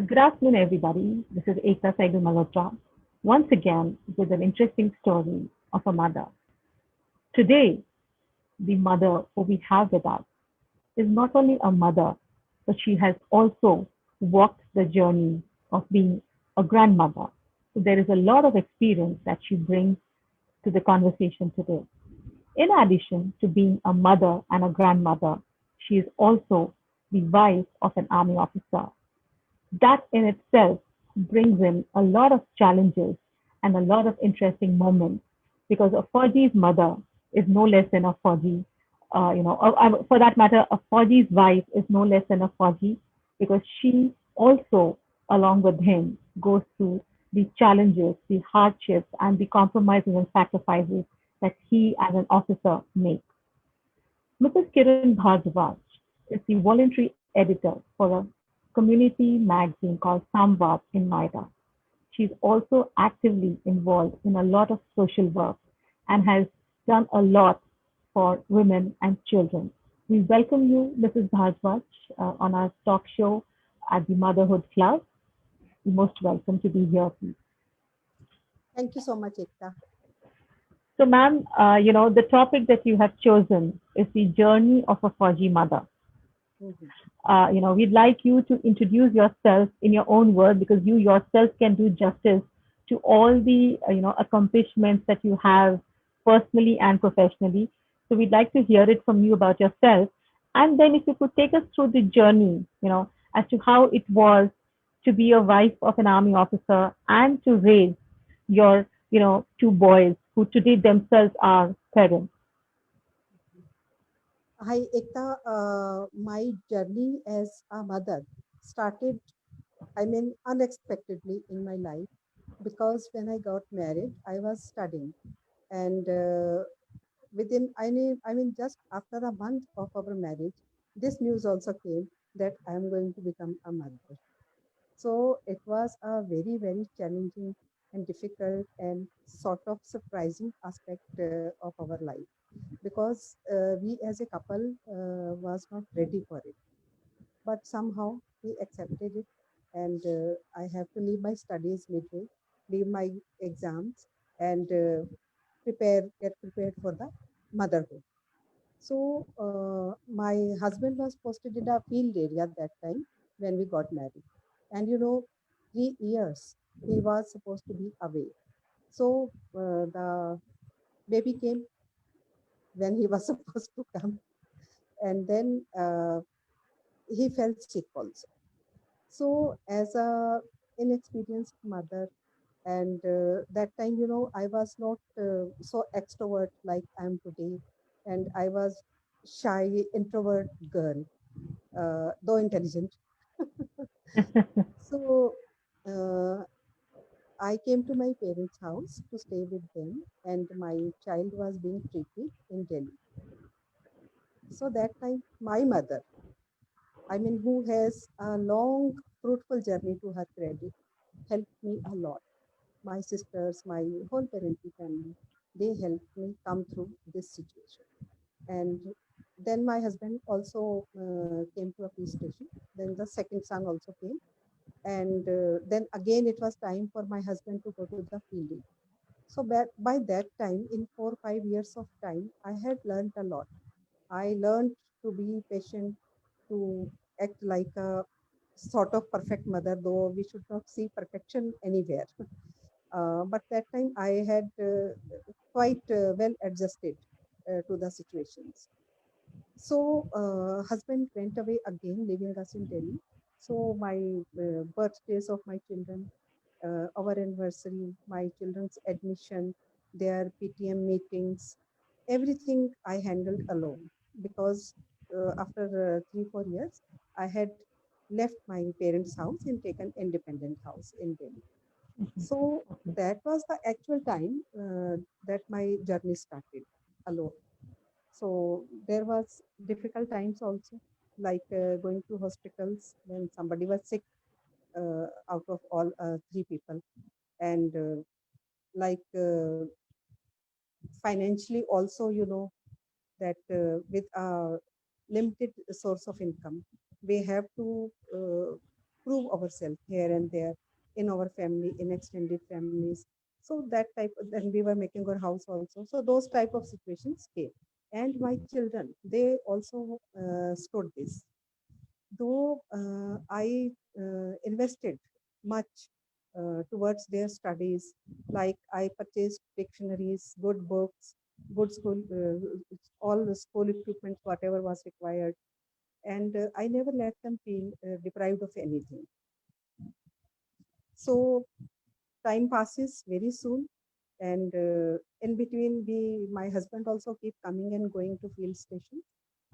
Good afternoon, everybody. This is Ekta Saidu Malhotra, once again with an interesting story of a mother. Today, the mother who we have with us is not only a mother, but she has also walked the journey of being a grandmother. So there is a lot of experience that she brings to the conversation today. In addition to being a mother and a grandmother, she is also the wife of an army officer. That in itself brings in a lot of challenges and a lot of interesting moments because a Fauji's mother is no less than a Fauji. For that matter, a Fauji's wife is no less than a Fauji because she also, along with him, goes through the challenges, the hardships, and the compromises and sacrifices that he as an officer makes. Mrs. Kiran Bhardwaj is the voluntary editor for a community magazine called Samvad in Noida. She's also actively involved in a lot of social work and has done a lot for women and children. We welcome you, Mrs. Bhardwaj, on our talk show at the Motherhood Club. You're most welcome to be here, please. Thank you so much, Ekta. So, ma'am, the topic that you have chosen is the journey of a Fauji mother. Mhm. We'd like you to introduce yourself in your own words because you yourself can do justice to all the accomplishments that you have personally and professionally. So we'd like to hear it from you about yourself, and then if you could take us through the journey, as to how it was to be a wife of an army officer and to raise your, two boys who today themselves are parents. Hi, Ekta. My journey as a mother started, unexpectedly in my life because when I got married, I was studying. And just after a month of our marriage, this news also came that I am going to become a mother. So it was a very, very challenging and difficult and sort of surprising aspect of our life because we as a couple was not ready for it. But somehow we accepted it, and I have to leave my studies midway, leave my exams, and get prepared for the motherhood. So my husband was posted in a field area at that time when we got married. And 3 years he was supposed to be away. So the baby came when he was supposed to come. And then he fell sick also. So as a inexperienced mother, and that time, I was not so extrovert like I am today. And I was shy, introvert girl, though intelligent. So uh, I came to my parents' house to stay with them, and my child was being treated in Delhi. So that time, my mother, who has a long, fruitful journey to her credit, helped me a lot. My sisters, my whole parenting family, they helped me come through this situation. And then my husband also came to a police station. Then the second son also came. And then again, it was time for my husband to go to the field. So by that time, in 4 or 5 years of time, I had learned a lot. I learned to be patient, to act like a sort of perfect mother, though we should not see perfection anywhere. But that time I had quite well adjusted to the situations. So husband went away again, leaving us in Delhi. So my birthdays of my children, our anniversary, my children's admission, their PTM meetings, everything I handled alone because after 3 4 years, I had left my parents' house and taken independent house in Delhi. So that was the actual time that my journey started alone. So there was difficult times also, like going to hospitals when somebody was sick out of all three people, and like financially also, that with a limited source of income, we have to prove ourselves here and there in our family, in extended families. So that type, then we were making our house also. So those type of situations came. And my children, they also stood this. Though I invested much towards their studies, like I purchased dictionaries, good books, good school, all the school equipment, whatever was required, and I never let them feel deprived of anything. So time passes very soon, and in between, my husband also keep coming and going to field station.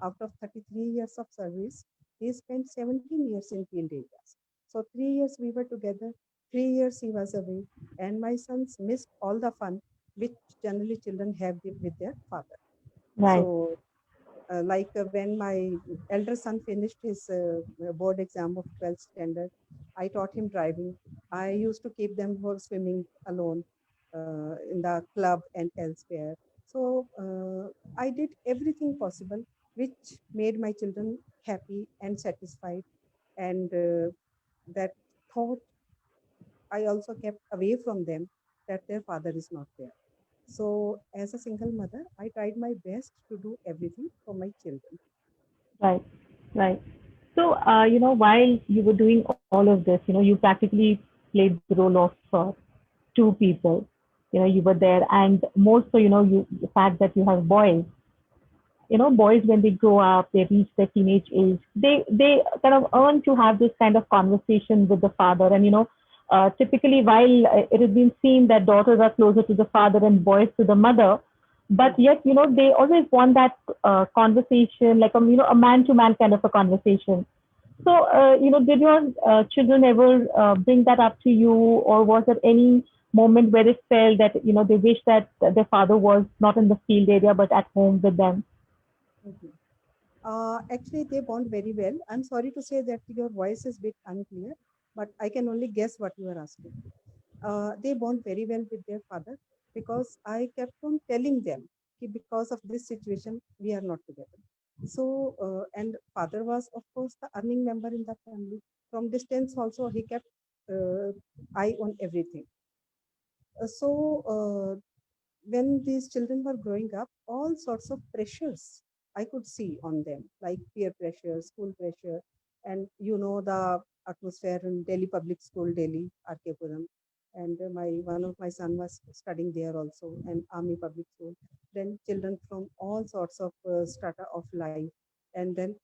Out of 33 years of service, he spent 17 years in field areas. So 3 years we were together, 3 years he was away, and my sons missed all the fun which generally children have with their father. Right. So like when my elder son finished his board exam of 12th standard, I taught him driving. I used to keep them for swimming alone in the club and elsewhere. So I did everything possible which made my children happy and satisfied. And that thought I also kept away from them, that their father is not there. So as a single mother, I tried my best to do everything for my children. Right. Right. So, while you were doing all of this, you practically played the role of two people. You were there, and more so, the fact that you have boys. Boys when they grow up, they reach their teenage age, they kind of earn to have this kind of conversation with the father. And typically, while it has been seen that daughters are closer to the father and boys to the mother, but yet they always want that conversation, like a man to man kind of a conversation. So did your children ever bring that up to you, or was there any moment where it felt that they wish that their father was not in the field area but at home with them? Mhm. Actually, they bond very well. I'm sorry to say that your voice is a bit unclear, but I can only guess what you are asking. They bond very well with their father because I kept on telling them कि because of this situation, we are not together. So, and father was, of course, the earning member in the family. From distance, also, he kept eye on everything. So, when these children were growing up, all sorts of pressures I could see on them, like peer pressure, school pressure, and the atmosphere in Delhi Public School, Delhi, RK Puram. And my one of my son was studying there also, and Army Public School. Then children from all sorts of strata of life, and then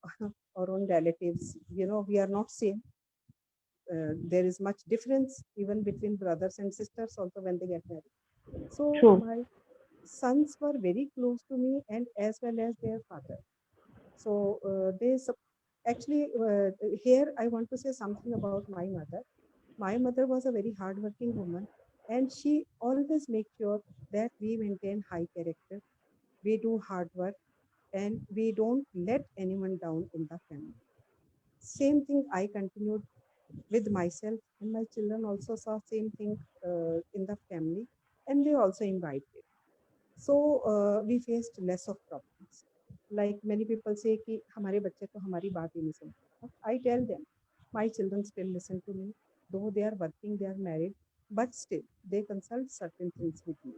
our own relatives. We are not same. There is much difference even between brothers and sisters also when they get married. So True. my sons were very close to me and as well as their father. So actually here I want to say something about my mother. My mother was a very hardworking woman, and she always makes sure that we maintain high character, we do hard work, and we don't let anyone down in the family. Same thing I continued with myself, and my children also saw same thing in the family, and they also invited. So we faced less of problems. Like many people say कि हमारे बच्चे तो हमारी बात ही नहीं सुनते. But I tell them, my children still listen to me, though they are working, they are married, but still they consult certain things with me.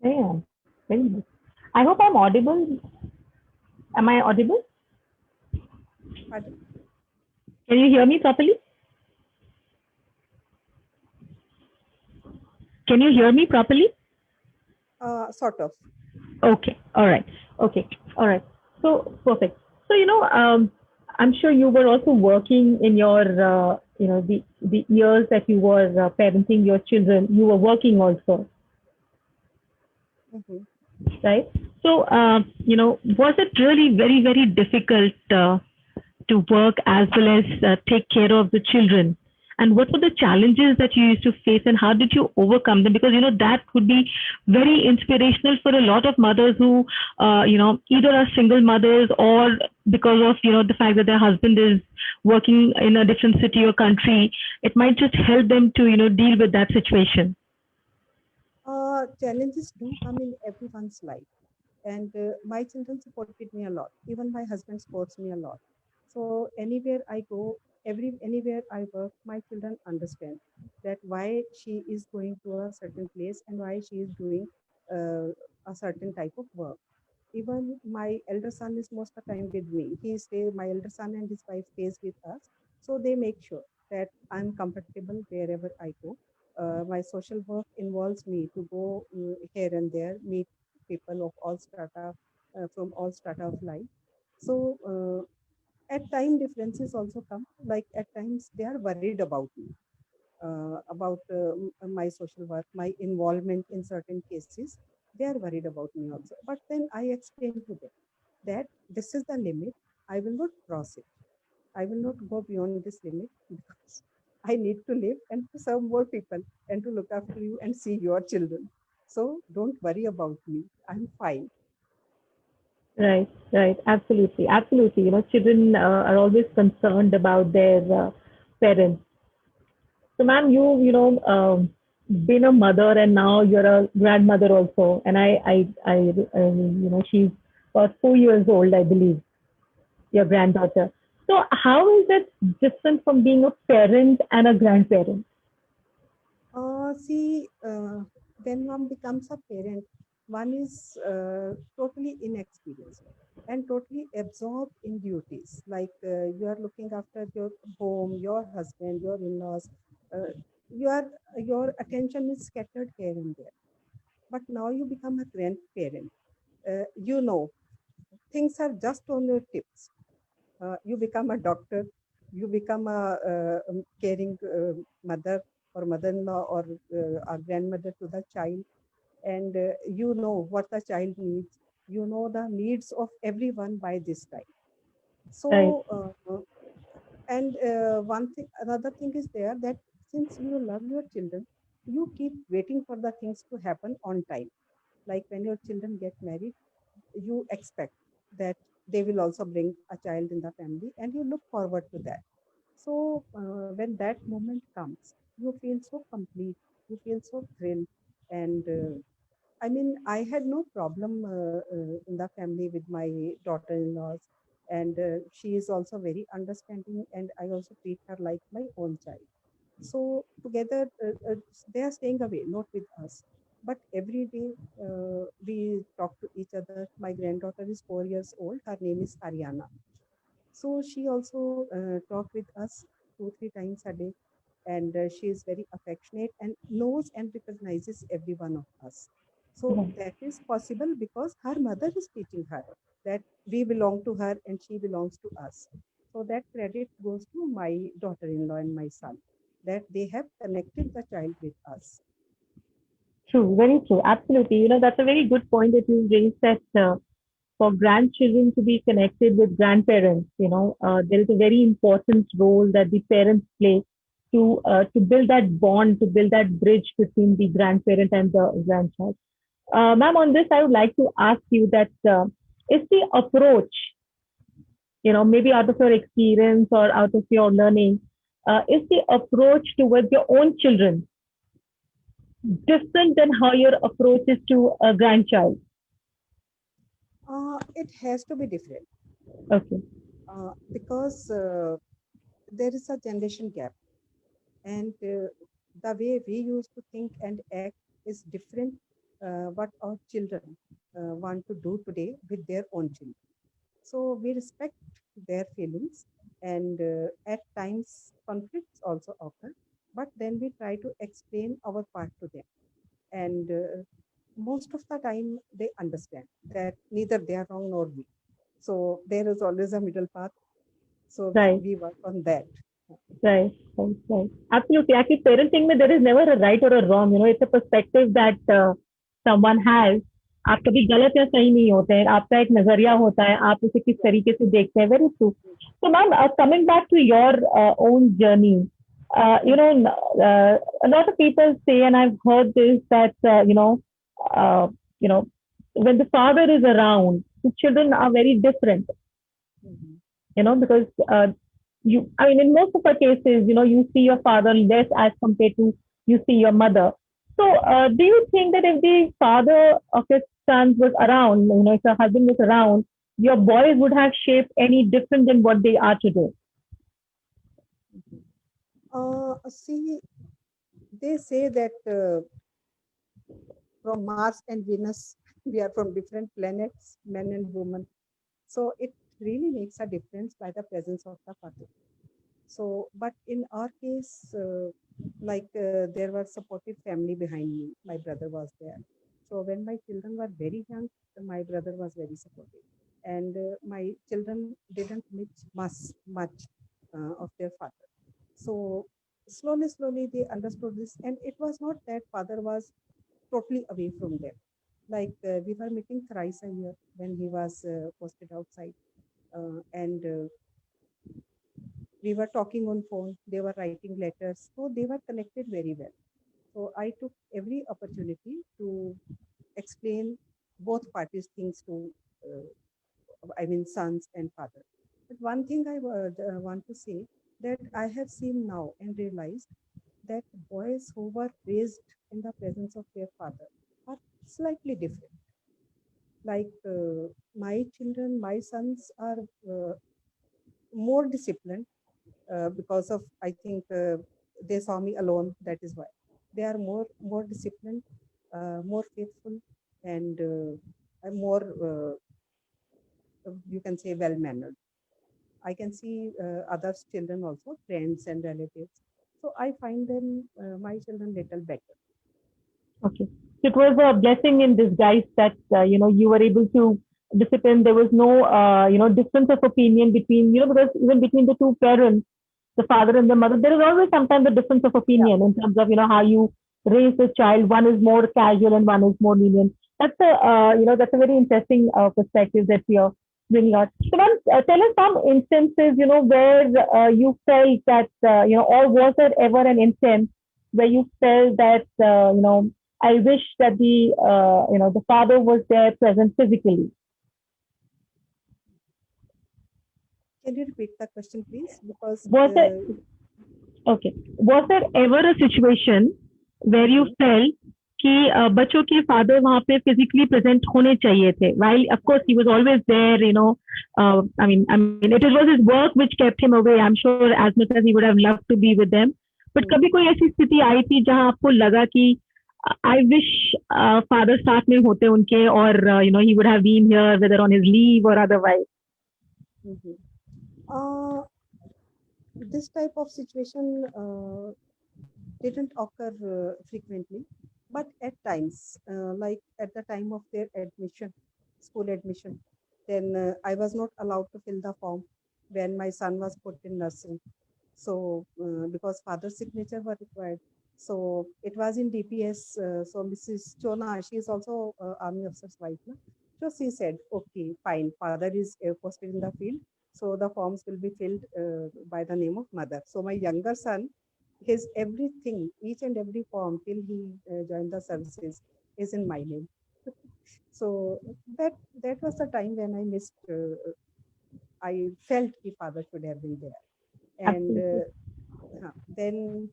Yeah, very good. I hope I'm audible. Am I audible? But Can you hear me properly? Can you hear me properly? sort of. Okay. All right. Okay. All right. So perfect. So I'm sure you were also working in your the years that you were parenting your children. You were working also, Mhm. right? So was it really very very difficult to work as well as take care of the children? And what were the challenges that you used to face, and how did you overcome them? Because that would be very inspirational for a lot of mothers who either are single mothers, or because of the fact that their husband is working in a different city or country, it might just help them to deal with that situation. Challenges do come in everyone's life, and my children supported me a lot. Even my husband supports me a lot. So anywhere I go, Anywhere I work, my children understand that why she is going to a certain place and why she is doing uh, a certain type of work. Even my elder son is most of the time with me. My elder son and his wife stays with us. So they make sure that I'm comfortable wherever I go. My social work involves me to go here and there, meet people of all strata, from all strata of life. So at time differences also come. Like at times they are worried about me, about my social work, my involvement in certain cases. They are worried about me also. But then I explain to them that this is the limit. I will not cross it. I will not go beyond this limit because I need to live and to serve more people and to look after you and see your children. So don't worry about me. I'm fine. Right, right. Absolutely, absolutely. Children are always concerned about their parents. So, ma'am, been a mother and now you're a grandmother also. And she's about 4 years old, I believe, your granddaughter. So, how is it different from being a parent and a grandparent? See, when one becomes a parent, one is totally inexperienced and totally absorbed in duties. Like you are looking after your home, your husband, your in-laws. Uh, your attention is scattered here and there. But now you become a grandparent. You know things are just on your tips. You become a doctor, you become a caring mother or mother-in-law or a grandmother to the child, and you know what the child needs. You know the needs of everyone by this time. Right, So, and one thing, another thing is there that since you love your children, you keep waiting for the things to happen on time. Like when your children get married, you expect that they will also bring a child in the family and you look forward to that. So when that moment comes, you feel so complete, you feel so thrilled. And I mean, I had no problem in the family with my daughter-in-laws, and she is also very understanding, and I also treat her like my own child. So together, they are staying away, not with us. But every day we talk to each other. My granddaughter is 4 years old. Her name is Ariana. So she also talk with us 2 3 times a day, and she is very affectionate and knows and recognizes every one of us. So right. that is possible because her mother is teaching her that we belong to her and she belongs to us. So that credit goes to my daughter-in-law and my son, that they have connected the child with us. True, very true. Absolutely. That's a very good point that you raised that for grandchildren to be connected with grandparents, there is a very important role that the parents play to build that bond, to build that bridge between the grandparent and the grandchild. Ma'am, on this, I would like to ask you that is the approach, maybe out of your experience or out of your learning, is the approach towards your own children different than how your approach is to a grandchild? It has to be different Okay, because there is a generation gap, and the way we used to think and act is different what our children want to do today with their own children. So we respect their feelings, and at times conflicts also occur, but then we try to explain our part to them. And most of the time they understand that neither they are wrong nor we. So there is always a middle path. So right. we work on that. Right, right, right. Absolutely. Actually, parenting में there is never a right or a wrong. It's a perspective that someone has. आप कभी गलत या सही नहीं होते हैं. आपका एक नजरिया होता है. आप उसे किस Yeah. तरीके से देखते हैं. Very true. So, ma'am, coming back to your own journey, a lot of people say, and I've heard this that uh, you know, when the father is around, the children are very different. Mhm. Because I mean, in most of the cases, you see your father less as compared to you see your mother. So, do you think that if the father of your sons was around, if your husband was around, your boys would have shaped any different than what they are today? See, they say that from Mars and Venus, we are from different planets, men and women. So it really makes a difference by the presence of the father. So, but in our case, there was supportive family behind me. My brother was there. So when my children were very young, my brother was very supportive, and my children didn't meet much of their father. So slowly they understood this, and it was not that father was totally away from them. We were meeting thrice a year when he was posted outside, and we were talking on phone. They were writing letters, so they were connected very well. So I took every opportunity to explain both parties things to, sons and father. But one thing I want to say that I have seen now and realized that boys who were raised in the presence of their father are slightly different. My children, my sons are more disciplined because of, I think, they saw me alone. That is why they are more disciplined, more faithful, and more you can say well mannered. I can see other children also, friends and relatives. So I find them my children little better. Okay. So it was a blessing in disguise that, you were able to discipline. There was no, difference of opinion between, because even between the two parents, the father and the mother, there is always sometimes a difference of Yeah. opinion in terms of, how you raise the child. One is more casual and one is more lenient. That's a very interesting perspective that you're bringing out. So, ma'am, tell us some instances, where you felt that, or was there ever an instance where you felt that, I wish that the father was there present physically. Can you repeat the question, please? Because Was there Okay. Was there ever a situation where you okay, felt कि बच्चों के father वहाँ पे physically present होने चाहिए थे while of course he was always there, I mean it was his work which kept him away. I'm sure as much as he would have loved to be with them, but कभी कोई ऐसी स्थिति आई थी जहाँ आपको लगा कि I wish father साथ में होते उनके और he would have been here whether on his leave or otherwise. Mhm. Uh, this type of situation didn't occur frequently, but at times, like at the time of their admission, school admission, then I was not allowed to fill the form when my son was put in nursery. So, because father's signature were required. So it was in DPS. So Mrs. Chona, she is also army officer's wife. No? So she said, okay, fine, father is posted in the field. So the forms will be filled by the name of mother. So my younger son, his everything, each and every form till he joined the services is in my name. So that was the time when I missed. I felt the father should have been there, and Absolutely. then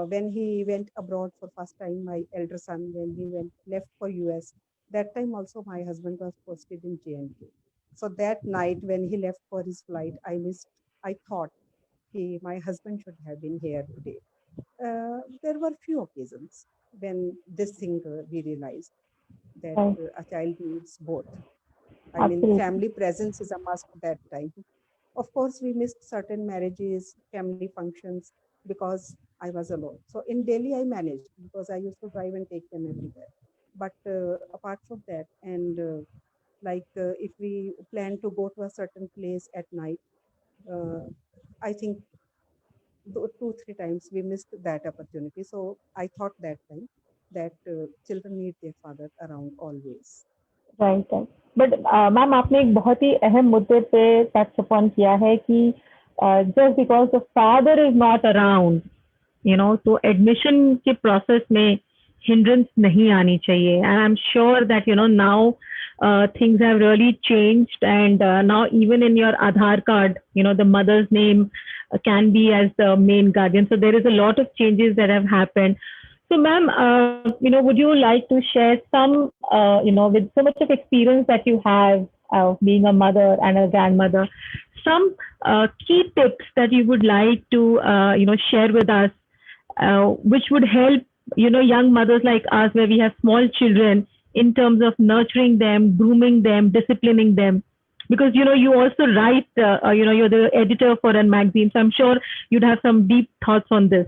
when he went abroad for first time, my elder son, when he went left for US, that time also my husband was posted in JNK. So that night when he left for his flight, I thought my husband should have been here today. There were few occasions when this thing we realized that Right. a child needs both. I mean, Absolutely. family presence is a must that time. Of course, we missed certain marriages, family functions because I was alone. So in Delhi, I managed because I used to drive and take them everywhere. But apart from that, and if we plan to go to a certain place at night, uh, I think two, three times we missed that opportunity. So I thought that time that children need their father around always. Right right but ma'am आपने एक बहुत ही अहम मुद्दे पे touch upon किया है कि just because the father is not around तो एडमिशन के प्रोसेस में हिंड्रेंस नहीं आनी चाहिए and I am sure that now things have really changed and now even in your Aadhaar card the mother's name can be as the main guardian, so there is a lot of changes that have happened. So, ma'am, would you like to share some, with so much of experience that you have, of being a mother and a grandmother. Some key tips that you would like to share with us, which would help young mothers like us, where we have small children, in terms of nurturing them, grooming them, disciplining them. Because you also write, you're the editor for a magazine, so I'm sure you'd have some deep thoughts on this.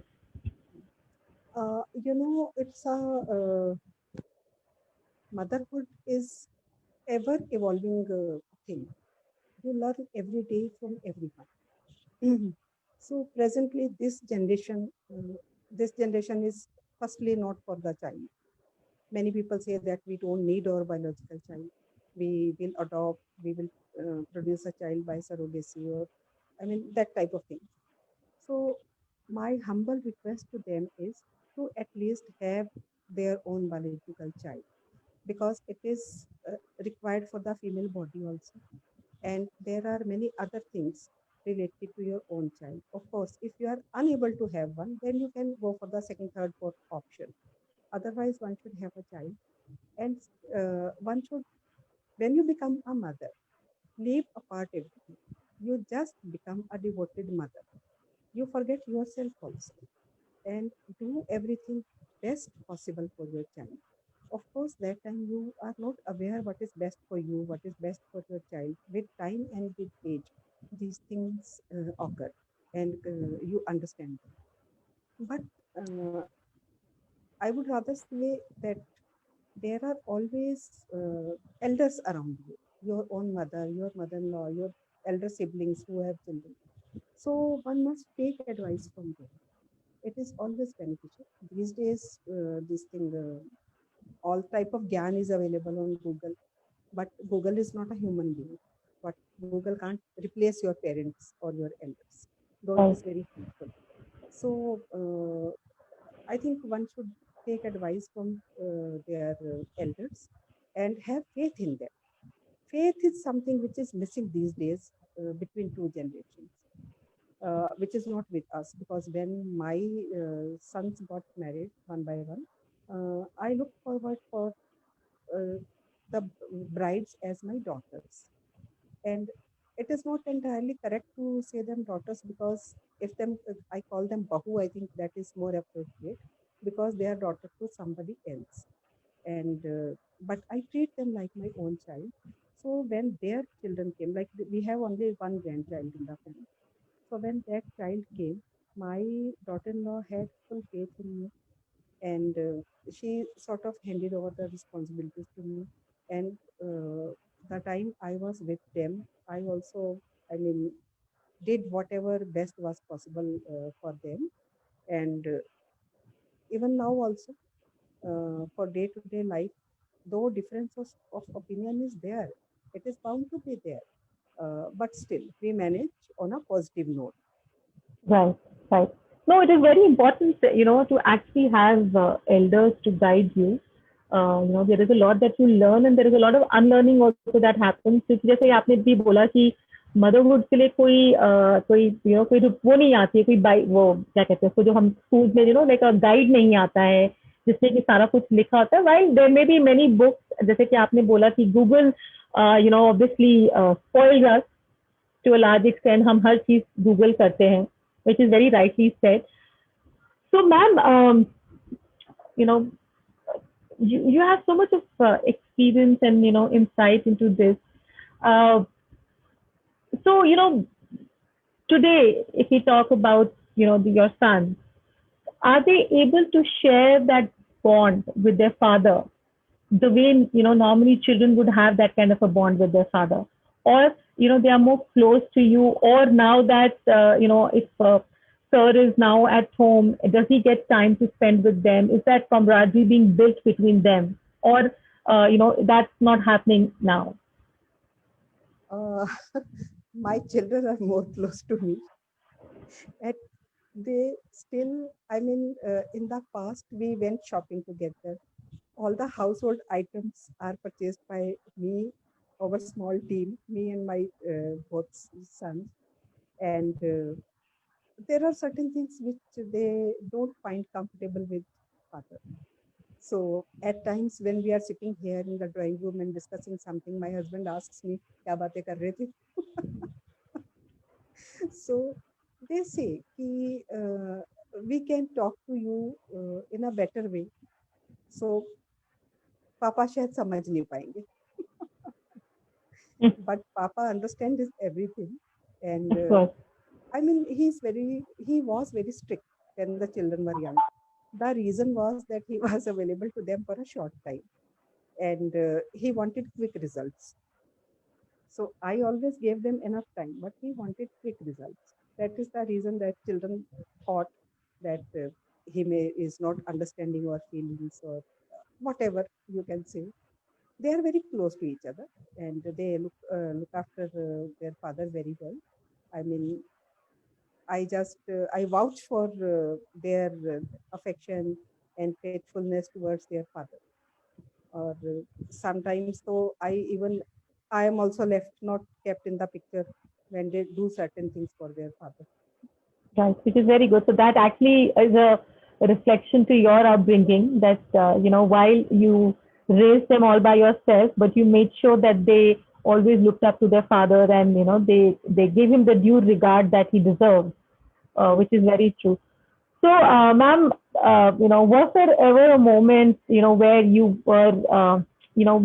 It's a motherhood is ever evolving thing. You learn every day from everyone. So presently, this generation is firstly not for the child. Many people say that we don't need our biological child. We will adopt, we will produce a child by surrogacy, or I mean that type of thing. So my humble request to them is to at least have their own biological child, because it is required for the female body also, and there are many other things related to your own child. Of course, if you are unable to have one, then you can go for the second, third, fourth option. Otherwise, one should have a child, and one should, when you become a mother, leave apart everything. You just become a devoted mother. You forget yourself also, and do everything best possible for your child. Of course, that time you are not aware what is best for you, what is best for your child. With time and with age, these things occur, and you understand them. But I would rather say that there are always elders around you, your own mother, your mother-in-law, your elder siblings who have children. So one must take advice from them. It is always beneficial. These days, this thing, all type of gyan is available on Google, but Google is not a human being. But Google can't replace your parents or your elders, though it Right. is very helpful. So I think one should take advice from their elders and have faith in them. Faith is something which is missing these days between two generations, which is not with us, because when my sons got married one by one, I looked forward for uh, the brides as my daughters. And it is not entirely correct to say them daughters, because if them I call them bahu, I think that is more appropriate, because they are daughter to somebody else. And but I treat them like my own child. So when their children came, like we have only one grandchild in the family. So when that child came, my daughter-in-law had full faith in me, and she sort of handed over the responsibilities to me. And the time I was with them, I also, I mean, did whatever best was possible for them. And even now also, for day-to-day life, though differences of opinion is there, it is bound to be there. But still, we manage on a positive note. Right, right. No, it is very important, to actually have elders to guide you. There is a lot that you learn and there is a lot of unlearning also that happens. क्योंकि जैसे आपने भी बोला कि motherhood के लिए कोई कोई वो नहीं आती है, कोई वो क्या कहते हैं उसको, जो हम स्कूल में लाइक गाइड नहीं आता है जिसमें कि सारा कुछ लिखा होता है. While there may be many books, जैसे कि आपने बोला कि Google obviously spoils us to a large extent. हम हर चीज गूगल करते हैं, which is very rightly said. So, ma'am, you know, you have so much of experience and insight into this. Uh, so, today, if we talk about your son, are they able to share that bond with their father the way normally children would have that kind of a bond with their father, or they are more close to you, or now that if sir is now at home, does he get time to spend with them? Is that camaraderie being built between them, or that's not happening now? Uh, my children are more close to me, and they still, I mean, in the past, we went shopping together. All the household items are purchased by me, our small team, me and my both sons. And there are certain things which they don't find comfortable with father. So at times when we are sitting here in the drawing room and discussing something, my husband asks me, "Kya baatein kar rahe the?" So they say कि we can talk to you in a better way. So पापा शायद समझ नहीं पाएंगे, Mm, but Papa understands everything, and of course. I mean he was very strict when the children were young. The reason was that he was available to them for a short time, and he wanted quick results. So I always gave them enough time, but he wanted quick results. That is the reason that children thought that he is not understanding our feelings or whatever you can say. They are very close to each other, and they look after their father very well. I mean, I vouch for their affection and faithfulness towards their father. Or sometimes, so I am also left not kept in the picture when they do certain things for their father. Right, which is very good. So that actually is a reflection to your upbringing that, while you raised them all by yourself, but you made sure that they always looked up to their father and, they gave him the due regard that he deserved, Mm. which is very true. So, ma'am, was there ever a moment, where you were,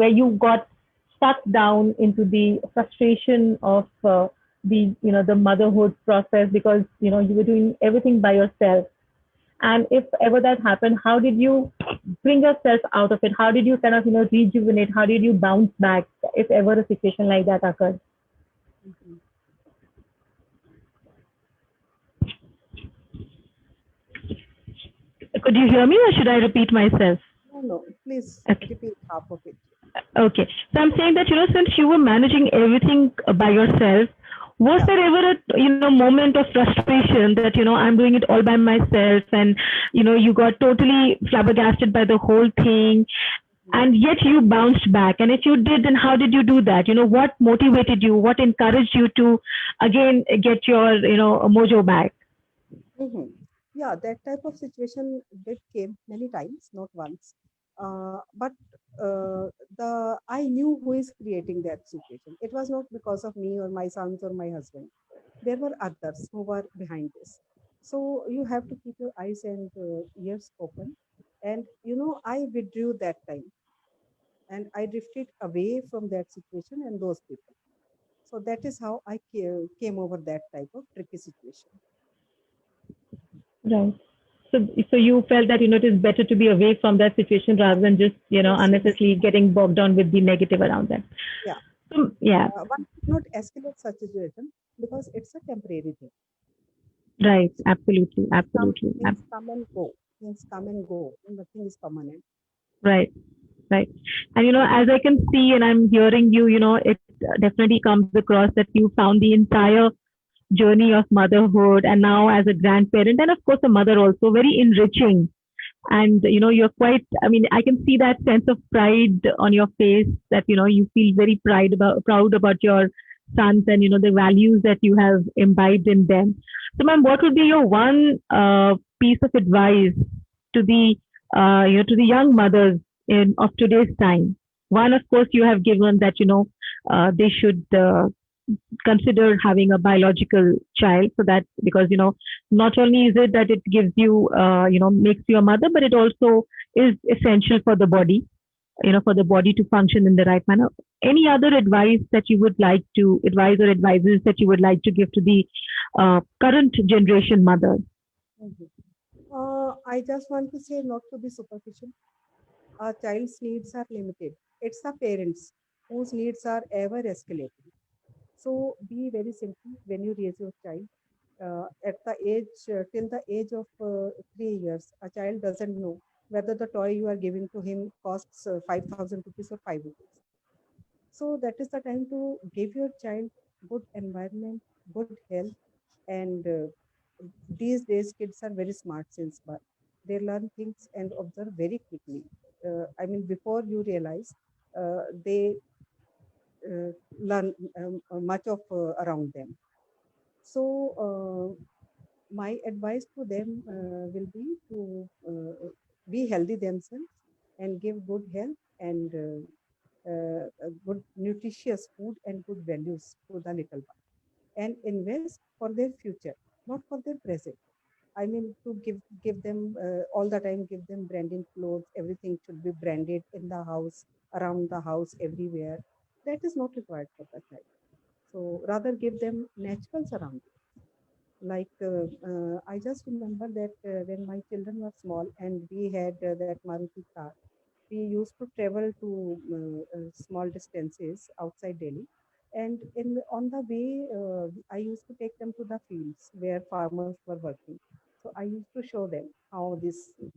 where you got stuck down into the frustration of the motherhood process because, you were doing everything by yourself? And if ever that happened, how did you bring yourself out of it? How did you kind of, rejuvenate? How did you bounce back if ever a situation like that occurred? Mhm. Could you hear me or should I repeat myself? No, no, please Okay. repeat half of it. Okay. So I'm saying that, since you were managing everything by yourself, was Yeah. there ever a, moment of frustration that, I'm doing it all by myself and, you got totally flabbergasted by the whole thing Mhm. and yet you bounced back? And if you did, then how did you do that? What motivated you? What encouraged you to again get your, mojo back? Mhm. Yeah, that type of situation did came many times, not once. But the I knew who is creating that situation. It was not because of me or my sons or my husband. There were others who were behind this. So you have to keep your eyes and ears open. And I withdrew that time, and I drifted away from that situation and those people. So that is how I came over that type of tricky situation. Right. So you felt that, it is better to be away from that situation rather than just, Yes, yes. unnecessarily getting bogged down with the negative around them. Yeah. So, yeah, One should not escalate such a situation because it's a temporary thing. right. Absolutely. Absolutely. Things come and go. Things come and go. Nothing is permanent. Right. Right. And, as I can see and I'm hearing you, it definitely comes across that you found the entire journey of motherhood and now as a grandparent and, of course, a mother also very enriching. And, you're quite, I mean, I can see that sense of pride on your face that, you feel very proud about your sons and, the values that you have imbibed in them. So, ma'am, what would be your one piece of advice to the, to the young mothers of today's time? One, of course, you have given that, they should consider having a biological child so that because not only is it that it gives you makes you a mother but it also is essential for the body, for the body to function in the right manner. Any other advice that you would like to advise or advices that you would like to give to the current generation mothers? Mhm. I just want to say not to be superficial. A child's needs are limited. It's the parents whose needs are ever escalating. So be very simple when you raise your child. At the age till the age of 3 years, a child doesn't know whether the toy you are giving to him costs 5,000 rupees or 5 rupees. So that is the time to give your child good environment, good health, and these days kids are very smart since birth. They learn things and observe very quickly. I mean, before you realize, they learn much of around them. So my advice to them will be to be healthy themselves, and give good health and good nutritious food and good values to the little one, and invest for their future, not for their present. I mean, to give them all the time, give them branded clothes. Everything should be branded in the house, around the house, everywhere. That is not required for the child. So rather give them natural surroundings. Like I just remember that when my children were small and we had that Maruti car, we used to travel to small distances outside Delhi. And on the way, I used to take them to the fields where farmers were working. So I used to show them how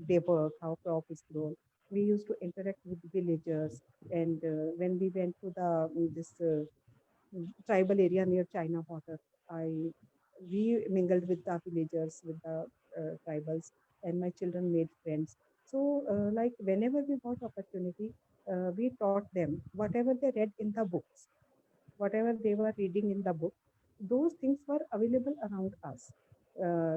they work, how crop is grown. We used to interact with villagers, and when we went to the this tribal area near China border, I we mingled with the villagers, with the tribals, and my children made friends. So, like whenever we got opportunity, we taught them whatever they read in the books, whatever they were reading in the book. Those things were available around us,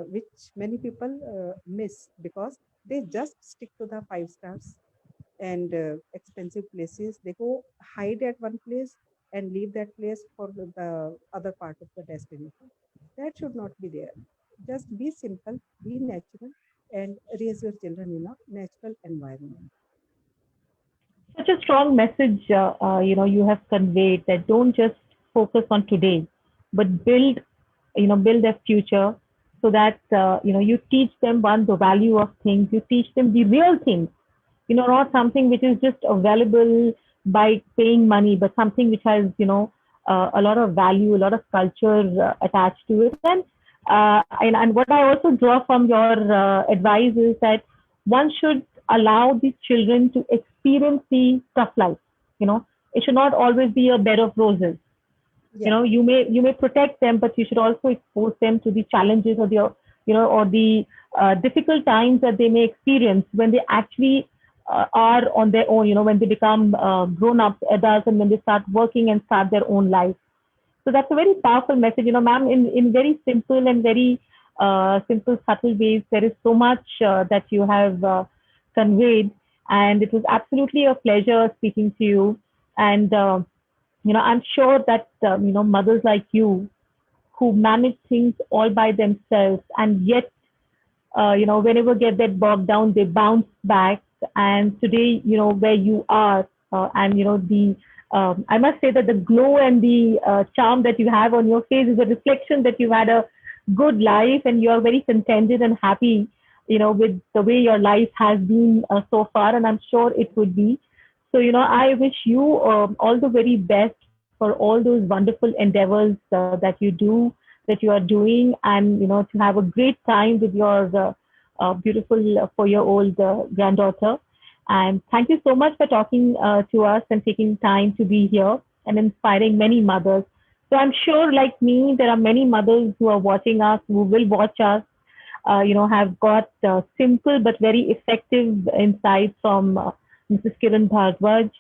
which many people miss because they just stick to the 5 stars and expensive places. They go hide at one place and leave that place for the other part of the destination. That should not be there. Just be simple, be natural, and raise your children in a natural environment. Such a strong message, you have conveyed, that don't just focus on today, but build their future, so that you teach them, one, the value of things. You teach them the real things, not something which is just available by paying money, but something which has, a lot of value, a lot of culture attached to it. And what I also draw from your advice is that one should allow the children to experience the tough life. It should not always be a bed of roses. Yeah, You may protect them, but you should also expose them to the challenges, or the difficult times that they may experience when they actually are on their own, when they become grown up adults, and when they start working and start their own life. So that's a very powerful message, ma'am. In very simple and very simple, subtle ways, there is so much that you have conveyed, and it was absolutely a pleasure speaking to you. And I'm sure that mothers like you, who manage things all by themselves, and yet whenever get that bogged down, they bounce back. And today, where you are, and the I must say that the glow and the charm that you have on your face is a reflection that you've had a good life, and you are very contented and happy, with the way your life has been so far, and I'm sure it would be. So, I wish you all the very best for all those wonderful endeavors that you do, that you are doing, and to have a great time with your beautiful 4-year-old granddaughter. And thank you so much for talking to us and taking time to be here and inspiring many mothers. So I'm sure, like me, there are many mothers who are watching us, who will watch us, have got simple but very effective insights from Mrs. Kiran Bhardwaj,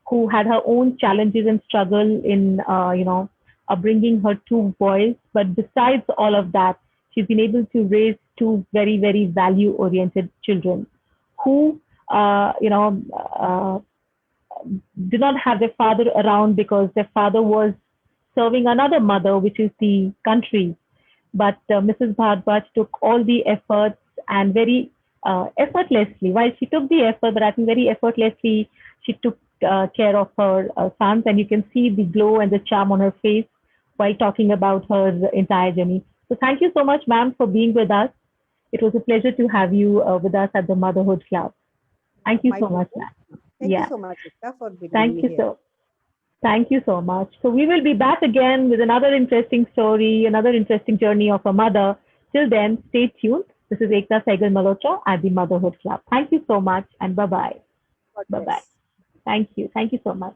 who had her own challenges and struggle in, bringing her 2 boys. But besides all of that, she's been able to raise 2 very, very value-oriented children who, did not have their father around because their father was serving another mother, which is the country. But Mrs. Bhardwaj took all the efforts, and very effortlessly, while she took the effort, but I think very effortlessly, she took care of her sons. And you can see the glow and the charm on her face while talking about her entire journey. So thank you so much, ma'am, for being with us. It was a pleasure to have you with us at the Motherhood Club. Thank you my so much, pleasure. ma'am. Thank you Yeah, so much, Ekta, for bringing thank me you here. so Thank you so much. So we will be back again with another interesting story, another interesting journey of a mother. Till then, stay tuned. This is Ekta Saigal Malhotra at the Motherhood Club. Thank you so much, and bye bye. God Bye bye. bless. Thank you. Thank you so much.